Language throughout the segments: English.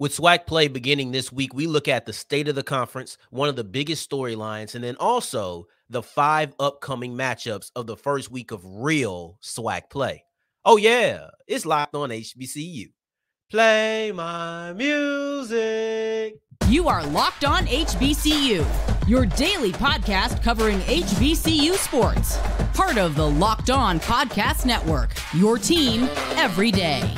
With SWAC play beginning this week, we look at the state of the conference, one of the biggest storylines, and then also the 5 upcoming matchups of the first week of real SWAC play. Oh, yeah, it's Locked On HBCU. Play my music. You are Locked On HBCU, your daily podcast covering HBCU sports. Part of the Locked On Podcast Network, your team every day.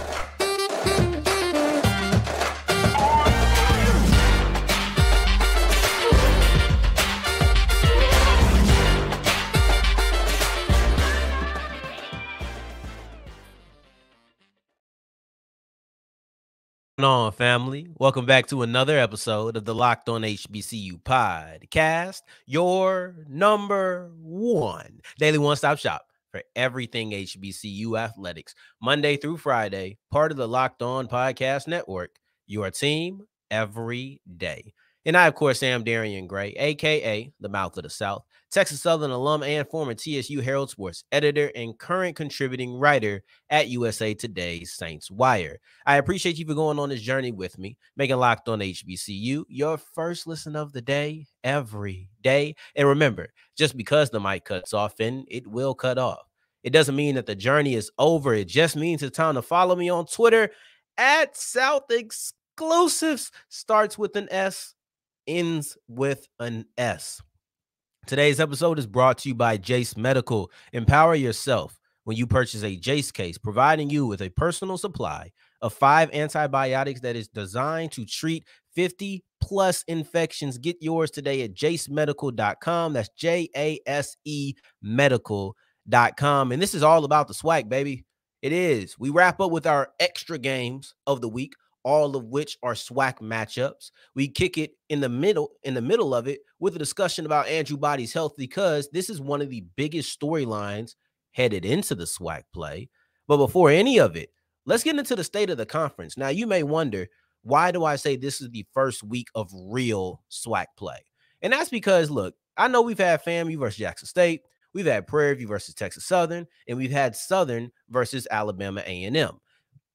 On, family, welcome back to another episode of the Locked On HBCU podcast, your number one daily one-stop shop for everything HBCU athletics, Monday through Friday, part of the Locked On Podcast Network, your team every day. And I, of course, am Darian Gray, a.k.a. the Mouth of the South, Texas Southern alum and former TSU Herald Sports editor and current contributing writer at USA Today's Saints Wire. I appreciate you for going on this journey with me, making Locked On HBCU your first listen of the day, every day. And remember, just because the mic cuts off, and it will cut off, it doesn't mean that the journey is over. It just means it's time to follow me on Twitter at South Exclusives. Starts with an S, ends with an S. Today's episode is brought to you by Jase Medical. Empower yourself when you purchase a Jase case, providing you with a personal supply of 5 antibiotics that is designed to treat 50+ infections. Get yours today at jasemedical.com. That's JASE medical.com. And this is all about the SWAC, baby. It is. We wrap up with our extra games of the week, all of which are SWAC matchups. We kick it in the middle of it with a discussion about Andrew Body's health, because this is one of the biggest storylines headed into the SWAC play. But before any of it, let's get into the state of the conference. Now, you may wonder, why do I say this is the first week of real SWAC play? And that's because, look, I know we've had FAMU versus Jackson State, we've had Prairie View versus Texas Southern, and we've had Southern versus Alabama A&M.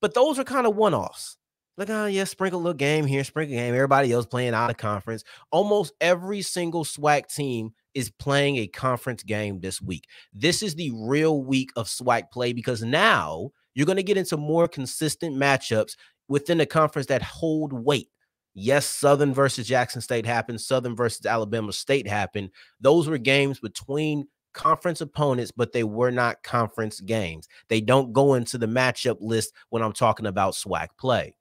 But those are kind of one-offs. Like, oh, yeah, sprinkle a little game here, sprinkle a game. Everybody else playing out of conference. Almost every single SWAC team is playing a conference game this week. This is the real week of SWAC play, because now you're going to get into more consistent matchups within the conference that hold weight. Yes, Southern versus Jackson State happened. Southern versus Alabama State happened. Those were games between conference opponents, but they were not conference games. They don't go into the matchup list when I'm talking about SWAC play.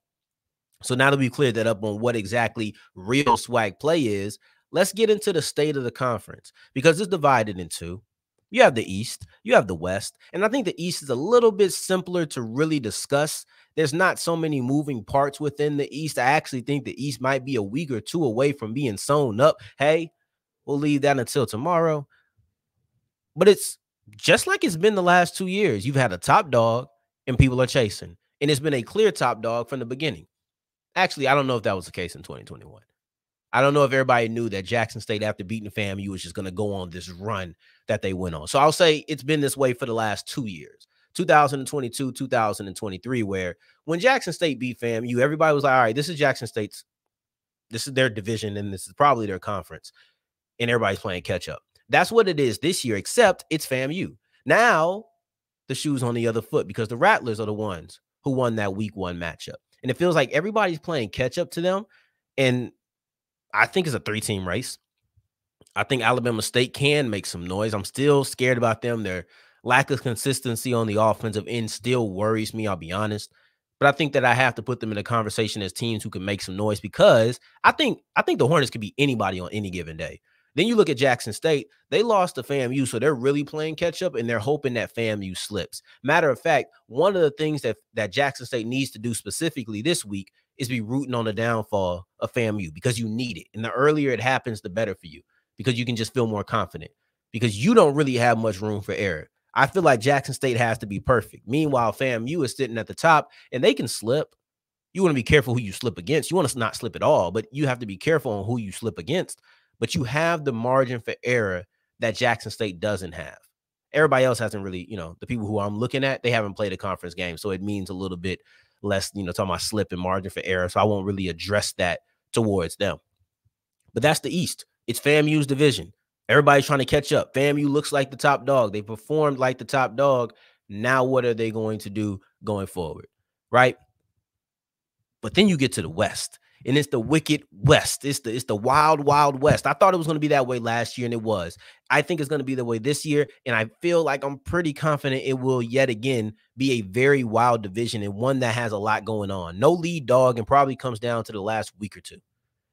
So now that we've cleared that up on what exactly real SWAC play is, let's get into the state of the conference, because it's divided in two. You have the East, you have the West, and I think the East is a little bit simpler to really discuss. There's not so many moving parts within the East. I actually think the East might be a week or two away from being sewn up. Hey, we'll leave that until tomorrow. But it's just like it's been the last 2 years. You've had a top dog and people are chasing, and it's been a clear top dog from the beginning. Actually, I don't know if that was the case in 2021. I don't know if everybody knew that Jackson State, after beating FAMU, was just going to go on this run that they went on. So I'll say it's been this way for the last 2 years, 2022, 2023, where when Jackson State beat FAMU, everybody was like, all right, this is Jackson State's, this is their division, and this is probably their conference, and everybody's playing catch up. That's what it is this year, except it's FAMU. Now the shoe's on the other foot, because the Rattlers are the ones who won that week 1 matchup. And it feels like everybody's playing catch up to them. And I think it's a 3-team race. I think Alabama State can make some noise. I'm still scared about them. Their lack of consistency on the offensive end still worries me, I'll be honest. But I think that I have to put them in a conversation as teams who can make some noise, because I think the Hornets could be anybody on any given day. Then you look at Jackson State, they lost to FAMU, so they're really playing catch up, and they're hoping that FAMU slips. Matter of fact, one of the things that Jackson State needs to do specifically this week is be rooting on the downfall of FAMU, because you need it. And the earlier it happens, the better for you, because you can just feel more confident, because you don't really have much room for error. I feel like Jackson State has to be perfect. Meanwhile, FAMU is sitting at the top, and they can slip. You want to be careful who you slip against. You want to not slip at all, but you have to be careful on who you slip against. But you have the margin for error that Jackson State doesn't have. Everybody else hasn't really, the people who I'm looking at, they haven't played a conference game. So it means a little bit less, talking about slip and margin for error. So I won't really address that towards them. But that's the East. It's FAMU's division. Everybody's trying to catch up. FAMU looks like the top dog. They performed like the top dog. Now what are they going to do going forward, right? But then you get to the West, and it's the wicked West. It's the wild, wild West. I thought it was going to be that way last year, and it was. I think it's going to be the way this year, and I feel like I'm pretty confident it will yet again be a very wild division and one that has a lot going on. No lead dog, and probably comes down to the last week or two,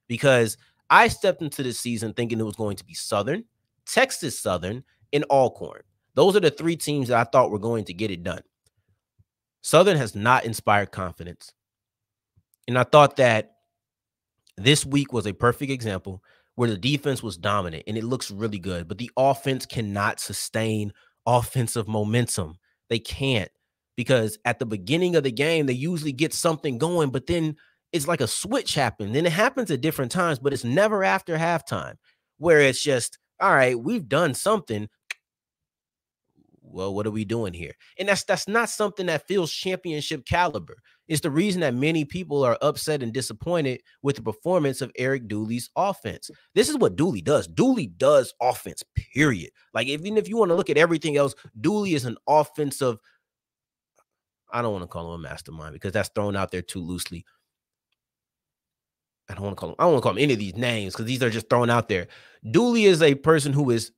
because I stepped into this season thinking it was going to be Southern, Texas Southern, and Alcorn. Those are the three teams that I thought were going to get it done. Southern has not inspired confidence. And I thought that this week was a perfect example where the defense was dominant and it looks really good, but the offense cannot sustain offensive momentum. They can't, because at the beginning of the game, they usually get something going, but then it's like a switch happens. And it happens at different times, but it's never after halftime where it's just, all right, we've done something. Well, what are we doing here? And that's not something that feels championship caliber. It's the reason that many people are upset and disappointed with the performance of Eric Dooley's offense. This is what Dooley does. Dooley does offense, period. Like, even if you want to look at everything else, Dooley is an offensive, I don't want to call him a mastermind because that's thrown out there too loosely. I don't want to call him any of these names because these are just thrown out there. Dooley is a person who is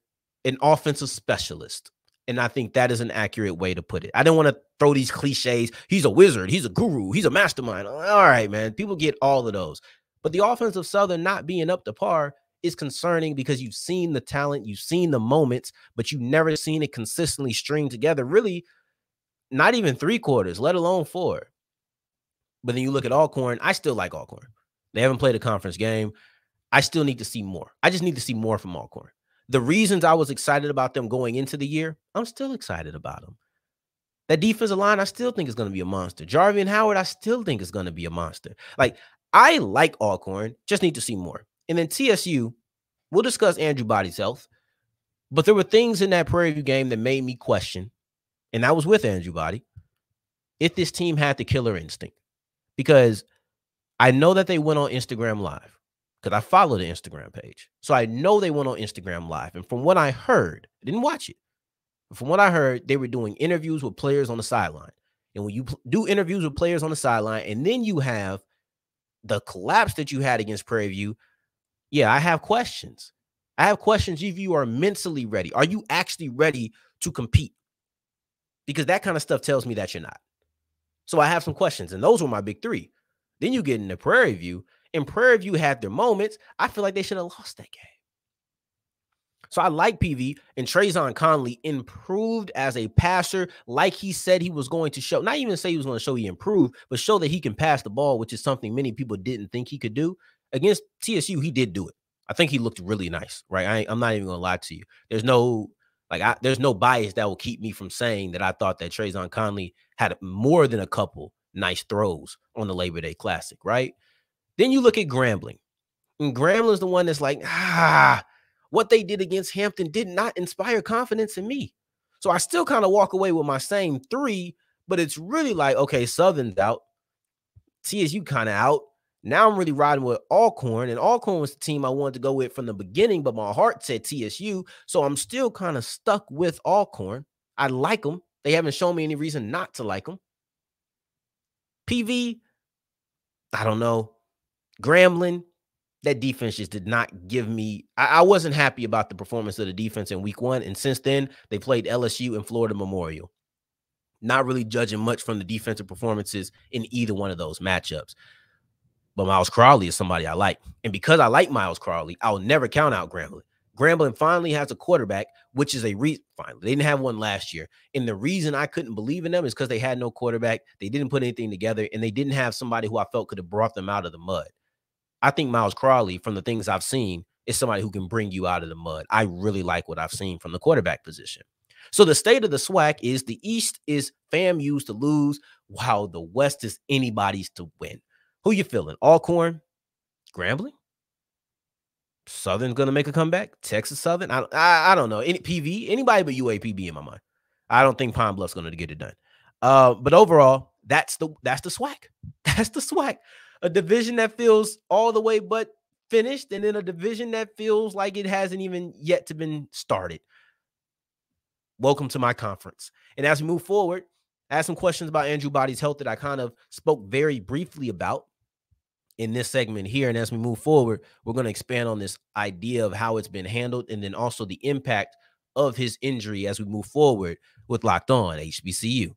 an offensive specialist. And I think that is an accurate way to put it. I don't want to throw these cliches. He's a wizard. He's a guru. He's a mastermind. All right, man. People get all of those. But the offense of Southern not being up to par is concerning because you've seen the talent, you've seen the moments, but you've never seen it consistently string together. Really, not even 3 quarters, let alone 4. But then you look at Alcorn. I still like Alcorn. They haven't played a conference game. I still need to see more. I just need to see more from Alcorn. The reasons I was excited about them going into the year, I'm still excited about them. That defensive line, I still think is going to be a monster. Jarvian Howard, I still think is going to be a monster. Like, I like Alcorn, just need to see more. And then TSU, we'll discuss Andrew Body's health, but there were things in that Prairie View game that made me question, and that was with Andrew Body, if this team had the killer instinct. Because I know that they went on Instagram Live, because I follow the Instagram page. So I know they went on Instagram Live. And from what I heard, I didn't watch it. But from what I heard, they were doing interviews with players on the sideline. And when you do interviews with players on the sideline, and then you have the collapse that you had against Prairie View, yeah, I have questions. I have questions if you are mentally ready. Are you actually ready to compete? Because that kind of stuff tells me that you're not. So I have some questions, and those were my big 3. Then you get into Prairie View, and Prairie View had their moments. I feel like they should have lost that game. So I like PV, and Trayvon Conley improved as a passer like he said he was going to show. Not even say he was going to show he improved, but show that he can pass the ball, which is something many people didn't think he could do. Against TSU, he did do it. I think he looked really nice, right? I'm not even going to lie to you. There's no bias that will keep me from saying that I thought that Trayvon Conley had more than a couple nice throws on the Labor Day Classic, right? Then you look at Grambling. And Grambling is the one that's like, what they did against Hampton did not inspire confidence in me. So I still kind of walk away with my same 3, but it's really like, okay, Southern's out. TSU kind of out. Now I'm really riding with Alcorn, and Alcorn was the team I wanted to go with from the beginning, but my heart said TSU, so I'm still kind of stuck with Alcorn. I like them. They haven't shown me any reason not to like them. PV, I don't know. Grambling, that defense just did not give me – I wasn't happy about the performance of the defense in week 1, and since then, they played LSU and Florida Memorial. Not really judging much from the defensive performances in either one of those matchups. But Miles Crowley is somebody I like. And because I like Miles Crowley, I'll never count out Grambling. Grambling finally has a quarterback, which is a reason. Finally, they didn't have one last year. And the reason I couldn't believe in them is because they had no quarterback. They didn't put anything together, and they didn't have somebody who I felt could have brought them out of the mud. I think Miles Crowley, from the things I've seen, is somebody who can bring you out of the mud. I really like what I've seen from the quarterback position. So the state of the SWAC is the East is FAMU's to lose, while the West is anybody's to win. Who you feeling? Alcorn? Grambling? Southern's going to make a comeback? Texas Southern? I don't know. Anybody but UAPB in my mind. I don't think Pine Bluff's going to get it done. But overall, That's the SWAC. That's the SWAC. A division that feels all the way but finished, and then a division that feels like it hasn't even yet to been started. Welcome to my conference. And as we move forward, I have some questions about Andrew Body's health that I kind of spoke very briefly about in this segment here. And as we move forward, we're going to expand on this idea of how it's been handled and then also the impact of his injury as we move forward with Locked On HBCU.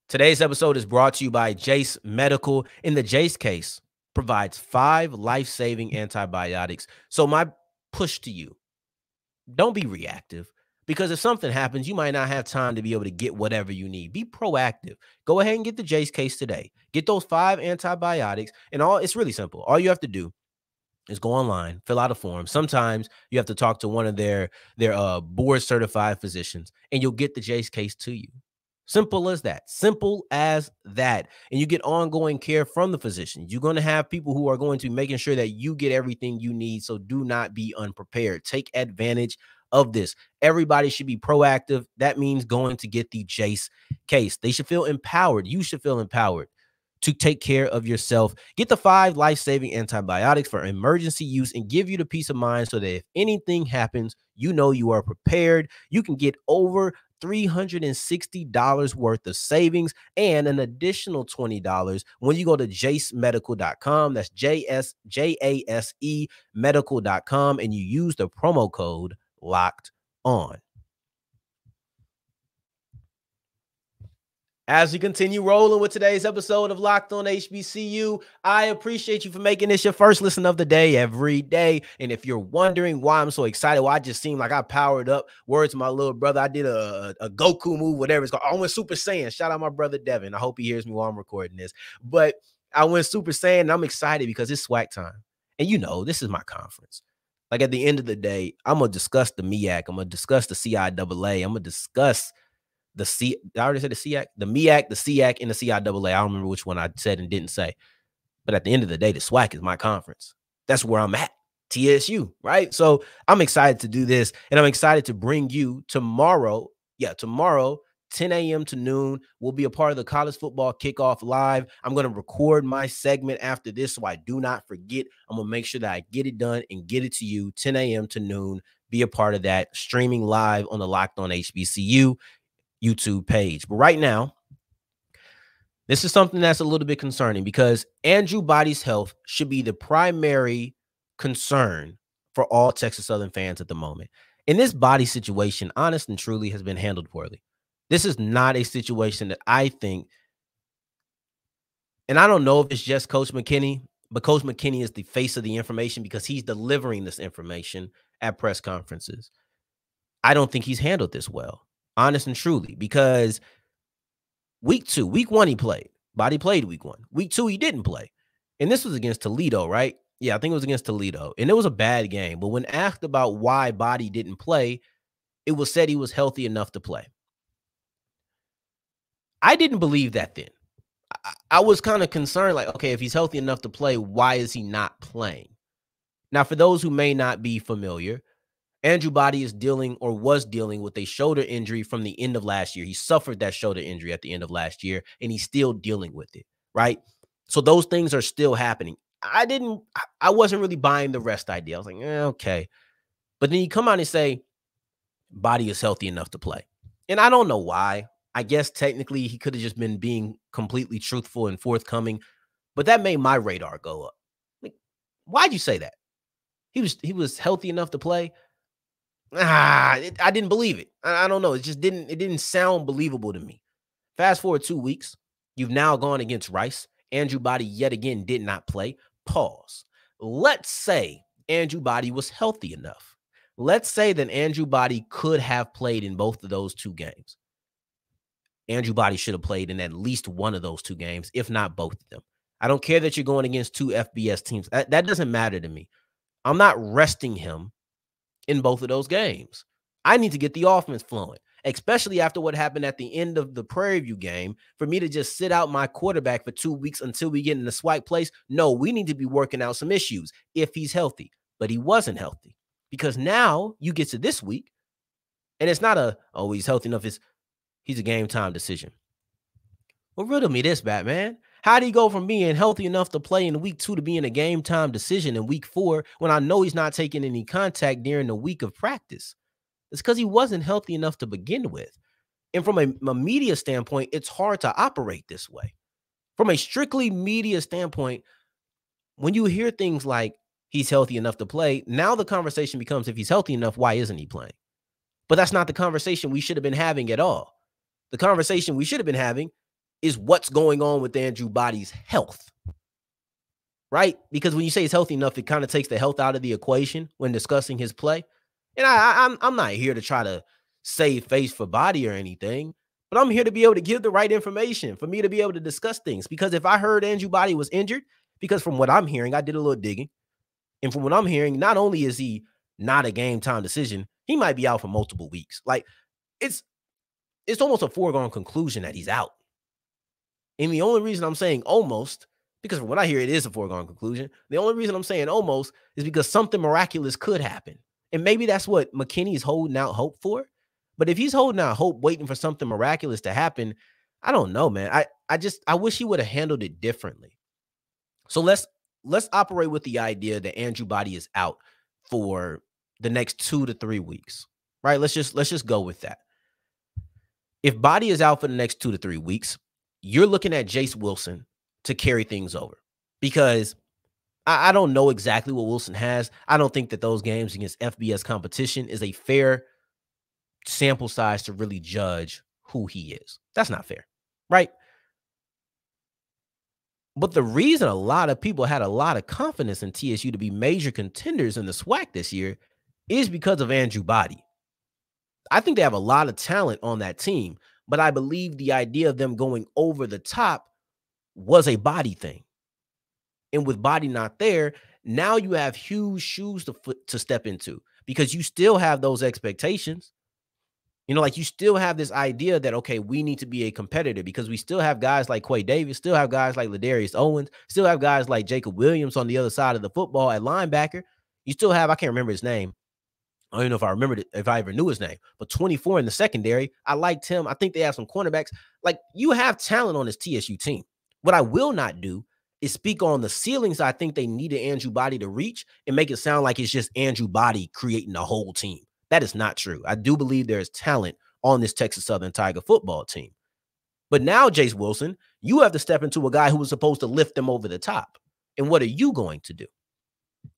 Today's episode is brought to you by Jase Medical. In the Jase case, provides 5 life-saving antibiotics. So my push to you, don't be reactive, because if something happens, you might not have time to be able to get whatever you need. Be proactive. Go ahead and get the Jase case today. Get those 5 antibiotics, and it's really simple. All you have to do is go online, fill out a form. Sometimes you have to talk to one of their board-certified physicians, and you'll get the Jase case to you. Simple as that. Simple as that. And you get ongoing care from the physician. You're going to have people who are going to be making sure that you get everything you need. So do not be unprepared. Take advantage of this. Everybody should be proactive. That means going to get the Jase case. They should feel empowered. You should feel empowered to take care of yourself. Get the 5 life-saving antibiotics for emergency use and give you the peace of mind so that if anything happens, you know you are prepared. You can get over $360 worth of savings and an additional $20 when you go to jasemedical.com. That's JASE medical.com, and you use the promo code Locked On. As we continue rolling with today's episode of Locked On HBCU, I appreciate you for making this your first listen of the day every day. And if you're wondering why I'm so excited, well, I just seem like I powered up. Word to my little brother, I did a Goku move, whatever it's called. I went Super Saiyan. Shout out my brother Devin. I hope he hears me while I'm recording this. But I went Super Saiyan, and I'm excited because it's SWAC time. And you know, this is my conference. Like at the end of the day, I'm going to discuss the MEAC. I'm going to discuss the CIAA. I'm going to discuss I already said the SEAC, the MEAC, the SEAC, and the CIAA. I don't remember which one I said and didn't say. But at the end of the day, the SWAC is my conference. That's where I'm at, TSU, right? So I'm excited to do this, and I'm excited to bring you tomorrow. Yeah, tomorrow, 10 a.m. to noon, we'll be a part of the college football kickoff live. I'm going to record my segment after this so I do not forget. I'm going to make sure that I get it done and get it to you 10 a.m. to noon. Be a part of that, streaming live on the Locked On HBCU YouTube page. But right now, this is something that's a little bit concerning because Andrew Body's health should be the primary concern for all Texas Southern fans at the moment. In this Body situation, honest and truly, has been handled poorly. This is not a situation that I think, and I don't know if it's just Coach McKinney, but Coach McKinney is the face of the information because he's delivering this information at press conferences. I don't think he's handled this well. Honest and truly, because week 1, he played. Body played week 1. Week 2, he didn't play. And this was against Toledo, right? Yeah, I think it was against Toledo. And it was a bad game. But when asked about why Body didn't play, it was said he was healthy enough to play. I didn't believe that then. I was kind of concerned, like, okay, if he's healthy enough to play, why is he not playing? Now, for those who may not be familiar, Andrew Body was dealing with a shoulder injury from the end of last year. He suffered that shoulder injury at the end of last year, and he's still dealing with it, right? So those things are still happening. I wasn't really buying the rest idea. I was like, okay. But then you come out and say, Body is healthy enough to play. And I don't know why. I guess technically he could have just been being completely truthful and forthcoming, but that made my radar go up. Like, why'd you say that? He was healthy enough to play? I didn't believe it. I don't know. It didn't sound believable to me. Fast forward 2 weeks. You've now gone against Rice. Andrew Body yet again did not play. Pause. Let's say Andrew Body was healthy enough. Let's say that Andrew Body could have played in both of those 2 games. Andrew Body should have played in at least one of those 2 games, if not both of them. I don't care that you're going against 2 FBS teams. That doesn't matter to me. I'm not resting him in both of those games. I need to get the offense flowing, especially after what happened at the end of the Prairie View game. For me to just sit out my quarterback for 2 weeks until we get in the SWAC place, no, we need to be working out some issues if he's healthy. But he wasn't healthy, because now you get to this week And it's not oh, he's healthy enough. He's a game time decision. Well, riddle me this, Batman. How do he go from being healthy enough to play in week 2 to being a game time decision in week 4 when I know he's not taking any contact during the week of practice? It's because he wasn't healthy enough to begin with. And from a media standpoint, it's hard to operate this way. From a strictly media standpoint, when you hear things like he's healthy enough to play, now the conversation becomes, if he's healthy enough, why isn't he playing? But that's not the conversation we should have been having at all. The conversation we should have been having is what's going on with Andrew Body's health, right? Because when you say he's healthy enough, it kind of takes the health out of the equation when discussing his play. And I'm not here to try to save face for Body or anything, but I'm here to be able to give the right information for me to be able to discuss things. Because if I heard Andrew Body was injured, because from what I'm hearing, I did a little digging, and from what I'm hearing, not only is he not a game time decision, he might be out for multiple weeks. Like, it's almost a foregone conclusion that he's out. And the only reason I'm saying almost, because from what I hear, it is a foregone conclusion. The only reason I'm saying almost is because something miraculous could happen. And maybe that's what McKinney is holding out hope for. But if he's holding out hope, waiting for something miraculous to happen, I don't know, man. I wish he would have handled it differently. So let's operate with the idea that Andrew Body is out for the next 2 to 3 weeks, right? Let's just go with that. If Body is out for the next 2 to 3 weeks, you're looking at Jase Wilson to carry things over, because I don't know exactly what Wilson has. I don't think that those games against FBS competition is a fair sample size to really judge who he is. That's not fair, right? But the reason a lot of people had a lot of confidence in TSU to be major contenders in the SWAC this year is because of Andrew Body. I think they have a lot of talent on that team, but I believe the idea of them going over the top was a Body thing. And with Body not there, now you have huge shoes to step into, because you still have those expectations. You know, like, you still have this idea that, okay, we need to be a competitor, because we still have guys like Quay Davis, still have guys like Ladarius Owens, still have guys like Jacob Williams on the other side of the football at linebacker. You still have, I can't remember his name. I don't even know if I remembered it, if I ever knew his name, but 24 in the secondary. I liked him. I think they have some cornerbacks. Like, you have talent on this TSU team. What I will not do is speak on the ceilings I think they needed Andrew Body to reach and make it sound like it's just Andrew Body creating the whole team. That is not true. I do believe there is talent on this Texas Southern Tiger football team. But now, Jase Wilson, you have to step into a guy who was supposed to lift them over the top. And what are you going to do?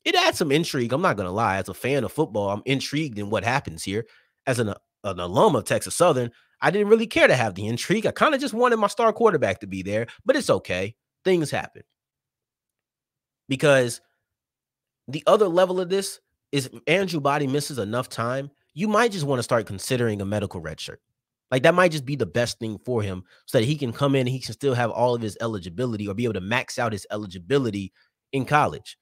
It adds some intrigue. I'm not going to lie. As a fan of football, I'm intrigued in what happens here. As an alum of Texas Southern, I didn't really care to have the intrigue. I kind of just wanted my star quarterback to be there, but it's okay. Things happen. Because the other level of this is, if Andrew Body misses enough time, you might just want to start considering a medical redshirt. Like, that might just be the best thing for him, so that he can come in and he can still have all of his eligibility, or be able to max out his eligibility in college.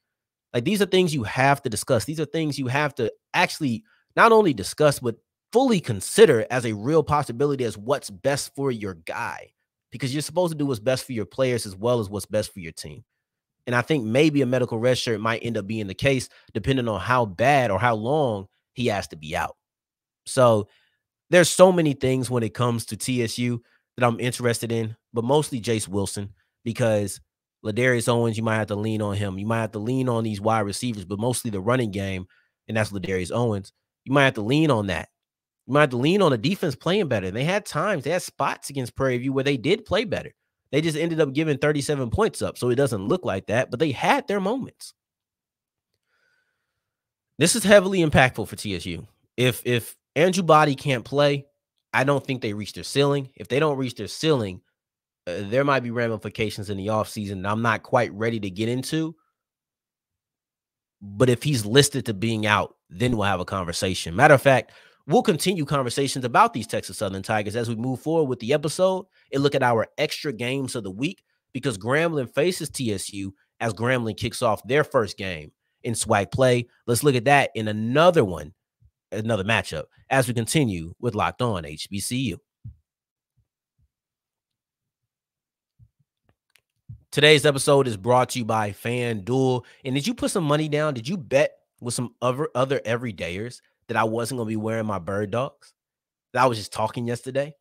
Like, these are things you have to discuss. These are things you have to actually not only discuss, but fully consider as a real possibility as what's best for your guy, because you're supposed to do what's best for your players as well as what's best for your team. And I think maybe a medical redshirt might end up being the case, depending on how bad or how long he has to be out. So there's so many things when it comes to TSU that I'm interested in, but mostly Jase Wilson, because Ladarius Owens, you might have to lean on him. You might have to lean on these wide receivers, but mostly the running game, and that's Ladarius Owens. You might have to lean on that. You might have to lean on the defense playing better. They had times, they had spots against Prairie View where they did play better. They just ended up giving 37 points up, so it doesn't look like that, but they had their moments. This is heavily impactful for TSU. If Andrew Body can't play, I don't think they reach their ceiling. If they don't reach their ceiling, there might be ramifications in the offseason that I'm not quite ready to get into. But if he's listed to being out, then we'll have a conversation. Matter of fact, we'll continue conversations about these Texas Southern Tigers as we move forward with the episode and look at our extra games of the week, because Grambling faces TSU as Grambling kicks off their first game in SWAC play. Let's look at that in another matchup as we continue with Locked On HBCU. Today's episode is brought to you by FanDuel. And did you put some money down? Did you bet with some other everydayers that I wasn't going to be wearing my Birddogs? I was just talking yesterday.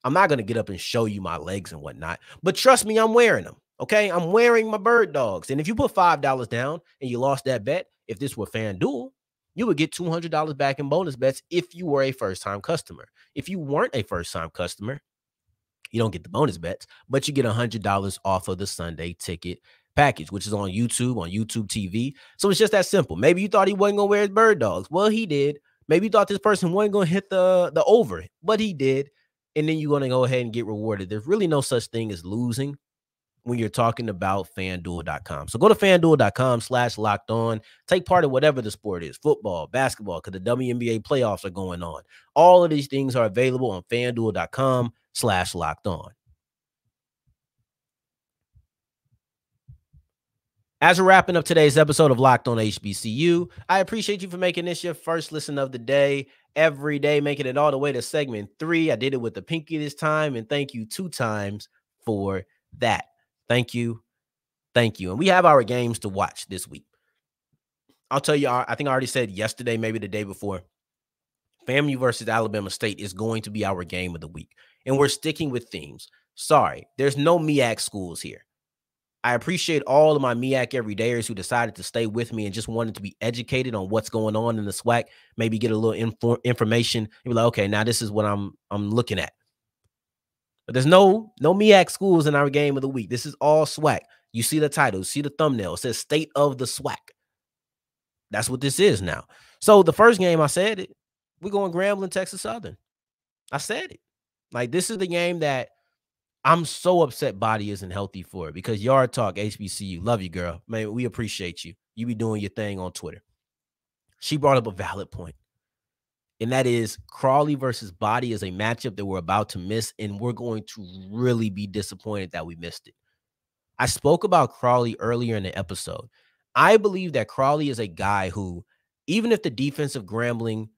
I'm not going to get up and show you my legs and whatnot, but trust me, I'm wearing them. Okay. I'm wearing my Birddogs. And if you put $5 down and you lost that bet, if this were FanDuel, you would get $200 back in bonus bets if you were a first-time customer. If you weren't a first-time customer, you don't get the bonus bets, but you get $100 off of the Sunday ticket package, which is on YouTube TV. So it's just that simple. Maybe you thought he wasn't going to wear his Birddogs. Well, he did. Maybe you thought this person wasn't going to hit the over, but he did. And then you're going to go ahead and get rewarded. There's really no such thing as losing when you're talking about FanDuel.com. So go to FanDuel.com/lockedon. Take part in whatever the sport is, football, basketball, because the WNBA playoffs are going on. All of these things are available on FanDuel.com/lockedon. As we're wrapping up today's episode of Locked On HBCU, I appreciate you for making this your first listen of the day. Every day, making it all the way to segment 3. I did it with the pinky this time, and thank you 2 times for that. Thank you. Thank you. And we have our games to watch this week. I'll tell you, I think I already said yesterday, maybe the day before, FAMU versus Alabama State is going to be our game of the week. And we're sticking with themes. Sorry, there's no MEAC schools here. I appreciate all of my MEAC everydayers who decided to stay with me and just wanted to be educated on what's going on in the SWAC, maybe get a little information and be like, okay, now this is what I'm looking at. But there's no MEAC schools in our game of the week. This is all SWAC. You see the title, see the thumbnail. It says State of the SWAC. That's what this is now. So the first game, I said it, we're going Grambling, Texas Southern. I said it. Like, this is the game that I'm so upset Body isn't healthy for it, because Yard Talk, HBCU, love you, girl. Man, we appreciate you. You be doing your thing on Twitter. She brought up a valid point, and that is Crawley versus Body is a matchup that we're about to miss, and we're going to really be disappointed that we missed it. I spoke about Crawley earlier in the episode. I believe that Crawley is a guy who, even if the defensive Grambling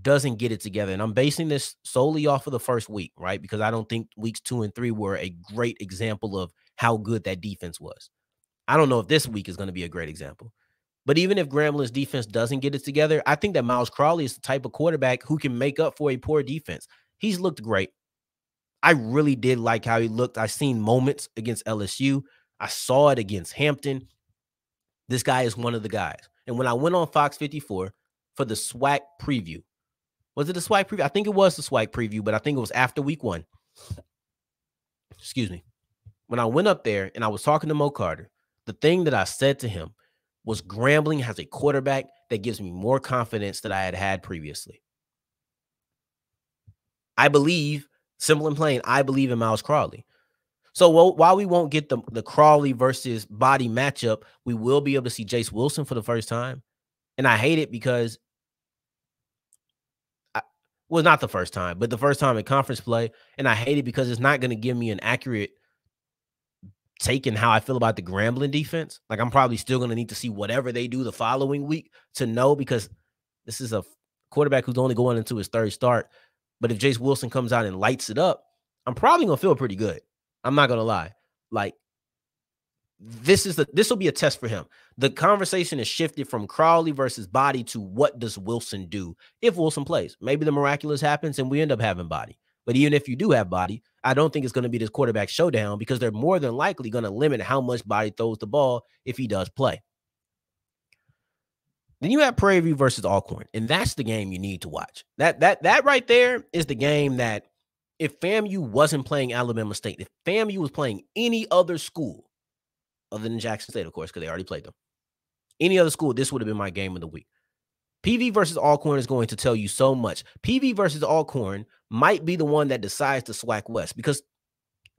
doesn't get it together, and I'm basing this solely off of the first week, right? Because I don't think weeks 2 and 3 were a great example of how good that defense was. I don't know if this week is going to be a great example. But even if Grambling's defense doesn't get it together, I think that Miles Crawley is the type of quarterback who can make up for a poor defense. He's looked great. I really did like how he looked. I've seen moments against LSU. I saw it against Hampton. This guy is one of the guys. And when I went on Fox 54 for the SWAC preview, was it the SWAC preview? I think it was the SWAC preview, but I think it was after week 1. Excuse me. When I went up there and I was talking to Mo Carter, the thing that I said to him was Grambling has a quarterback that gives me more confidence than I had had previously. I believe, simple and plain, I believe in Miles Crawley. So while we won't get the Crawley versus Body matchup, we will be able to see Jace Wilson for the first time. And I hate it because, well, not the first time, but the first time in conference play. And I hate it because it's not going to give me an accurate take in how I feel about the Grambling defense. Like, I'm probably still going to need to see whatever they do the following week to know, because this is a quarterback who's only going into his 3rd start. But if Jace Wilson comes out and lights it up, I'm probably going to feel pretty good. I'm not going to lie. Like, this will be a test for him. The conversation has shifted from Crawley versus Body to what does Wilson do if Wilson plays. Maybe the miraculous happens and we end up having Body. But even if you do have Body, I don't think it's going to be this quarterback showdown, because they're more than likely going to limit how much Body throws the ball if he does play. Then you have Prairie View versus Alcorn, and that's the game you need to watch. That right there is the game that, if FAMU wasn't playing Alabama State, if FAMU was playing any other school other than Jackson State, of course, because they already played them, any other school, this would have been my game of the week. PV versus Alcorn is going to tell you so much. PV versus Alcorn might be the one that decides the SWAC West, because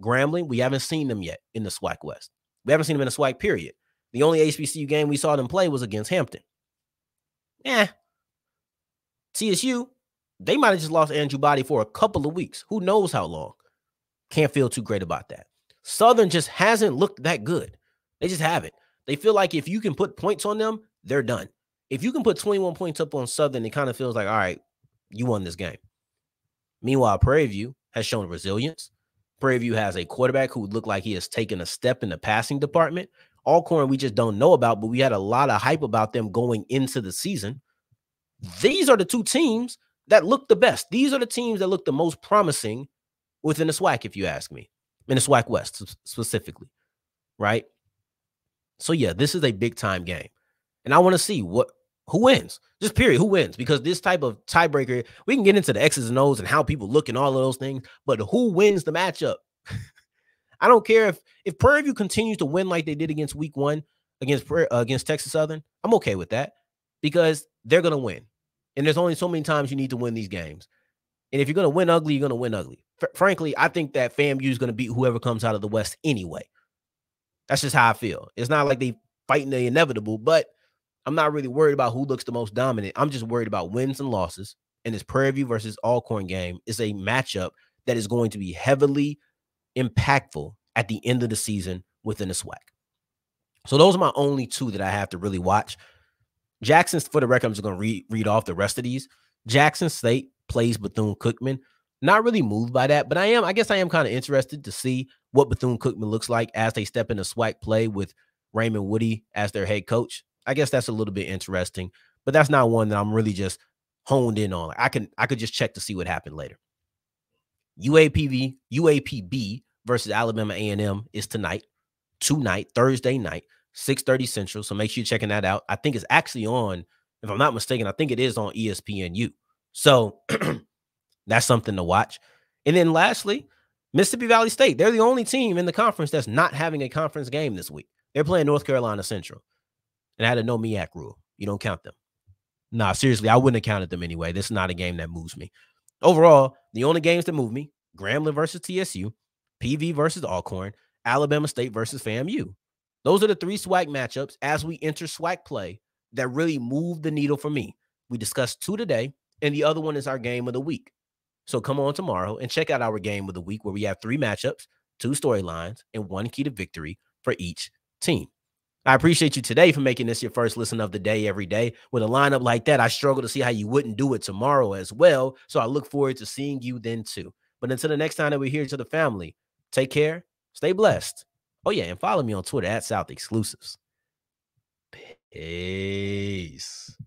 Grambling, we haven't seen them yet in the SWAC West. We haven't seen them in the SWAC period. The only HBCU game we saw them play was against Hampton. TSU, they might have just lost Andrew Body for a couple of weeks. Who knows how long? Can't feel too great about that. Southern just hasn't looked that good. They just haven't. They feel like if you can put points on them, they're done. If you can put 21 points up on Southern, it kind of feels like, all right, you won this game. Meanwhile, Prairie View has shown resilience. Prairie View has a quarterback who looked like he has taken a step in the passing department. Alcorn, we just don't know about, but we had a lot of hype about them going into the season. These are the two teams that look the best. These are the teams that look the most promising within the SWAC, if you ask me, in the SWAC West specifically, right? So yeah, this is a big time game, and I want to see who wins. Just period, who wins? Because this type of tiebreaker, we can get into the X's and O's and how people look and all of those things, but who wins the matchup? I don't care if Prairie View continues to win like they did against Week 1 against Texas Southern. I'm okay with that because they're gonna win, and there's only so many times you need to win these games. And if you're gonna win ugly, you're gonna win ugly. Frankly, I think that FAMU is gonna beat whoever comes out of the West anyway. That's just how I feel. It's not like they fighting the inevitable, but I'm not really worried about who looks the most dominant. I'm just worried about wins and losses. And this Prairie View versus Alcorn game is a matchup that is going to be heavily impactful at the end of the season within the SWAC. So those are my only two that I have to really watch. Jackson, for the record, I'm just going to read off the rest of these. Jackson State plays Bethune-Cookman. Not really moved by that, but I guess I am kind of interested to see what Bethune-Cookman looks like as they step into SWAC play with Raymond Woody as their head coach. I guess that's a little bit interesting, but that's not one that I'm really just honed in on. I could just check to see what happened later. UAPB versus Alabama A&M is tonight, Thursday night, 6:30 Central. So make sure you're checking that out. I think it's actually on, if I'm not mistaken, I think it is on ESPNU. So that's something to watch. And then lastly, Mississippi Valley State. They're the only team in the conference that's not having a conference game this week. They're playing North Carolina Central. And I had a no MEAC rule. You don't count them. Nah, seriously, I wouldn't have counted them anyway. This is not a game that moves me. Overall, the only games that move me, Grambling versus TSU, PV versus Alcorn, Alabama State versus FAMU. Those are the three SWAC matchups as we enter SWAC play that really move the needle for me. We discussed two today, and the other one is our game of the week. So come on tomorrow and check out our game of the week where we have three matchups, two storylines, and one key to victory for each team. I appreciate you today for making this your first listen of the day every day. With a lineup like that, I struggle to see how you wouldn't do it tomorrow as well. So I look forward to seeing you then too. But until the next time that we're here to the family, take care, stay blessed. Oh yeah, and follow me on Twitter @SouthExclusives. Peace.